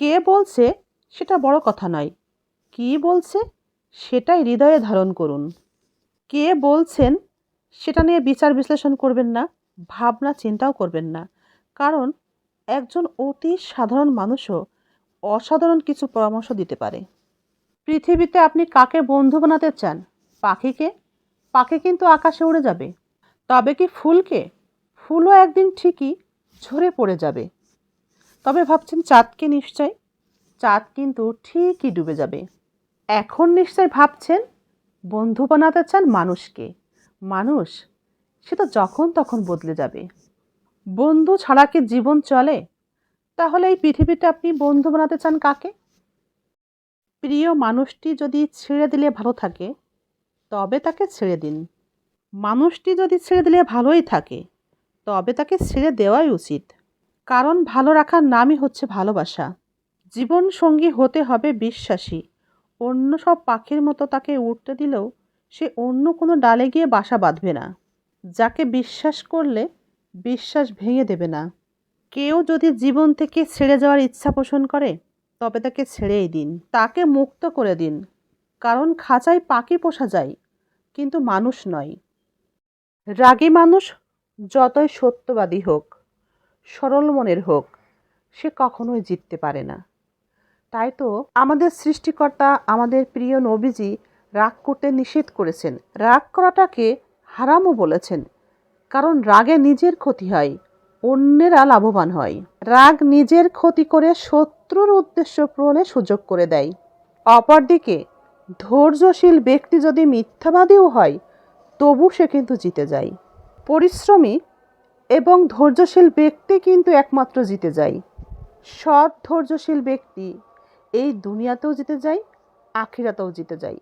কে বলছে সেটা বড় কথা নয়, কী বলছে সেটাই হৃদয়ে ধারণ করুন। কে বলছেন সেটা নিয়ে বিচার বিশ্লেষণ করবেন না, ভাবনা চিন্তাও করবেন না। কারণ একজন অতি সাধারণ মানুষও অসাধারণ কিছু পরামর্শ দিতে পারে। পৃথিবীতে আপনি কাকে বন্ধু বানাতে চান? পাখিকে? পাখি কিন্তু আকাশে উড়ে যাবে। তবে কি ফুলকে? ফুলও একদিন ঠিকই ঝরে পড়ে যাবে। তবে ভাবছেন চাঁদকে? নিশ্চয় চাঁদ কিন্তু ঠিকই ডুবে যাবে। এখন নিশ্চয় ভাবছেন বন্ধু বানাতে চান মানুষকে। মানুষ সে তো যখন তখন বদলে যাবে। বন্ধু ছাড়া কি জীবন চলে? তাহলে এই পৃথিবীতে আপনি বন্ধু বানাতে চান কাকে? প্রিয় মানুষটি যদি ছেড়ে দিলে ভালো থাকে, তবে তাকে ছেড়ে দিন। মানুষটি যদি ছেড়ে দিলে ভালোই থাকে, তবে তাকে ছেড়ে দেওয়াই উচিত। কারণ ভালো রাখার নামই হচ্ছে ভালোবাসা। জীবন সঙ্গী হতে হবে বিশ্বাসী। অন্য সব পাখির মতো তাকে উড়তে দিলেও সে অন্য কোনো ডালে গিয়ে বাসা বাঁধবে না। যাকে বিশ্বাস করলে বিশ্বাস ভেঙে দেবে না। কেউ যদি জীবন থেকে ছেড়ে যাওয়ার ইচ্ছা পোষণ করে, তবে তাকে ছেড়েই দিন, তাকে মুক্ত করে দিন। কারণ খাঁচায় পাখি পোষা যায়, কিন্তু মানুষ নয়। রাগী মানুষ যতই সত্যবাদী হোক, সরল মনের হোক, সে কখনোই জিততে পারে না। তাই তো আমাদের সৃষ্টিকর্তা, আমাদের প্রিয় নবীজি রাগ করতে নিষেধ করেছেন। রাগ করাটাকে হারামও বলেছেন। কারণ রাগে নিজের ক্ষতি হয়, অন্যেরা লাভবান হয়। রাগ নিজের ক্ষতি করে শত্রুর উদ্দেশ্য পূরণের সুযোগ করে দেয়। অপরদিকে ধৈর্যশীল ব্যক্তি যদি মিথ্যাবাদীও হয়, তবু সে কিন্তু জিতে যায়। পরিশ্রমী এবং ধৈর্যশীল ব্যক্তি কিন্তু একমাত্র জিতে যায়। সৎ ধৈর্যশীল ব্যক্তি এই দুনিয়াতেও জিতে যায়, আখিরাতেও জিতে যায়।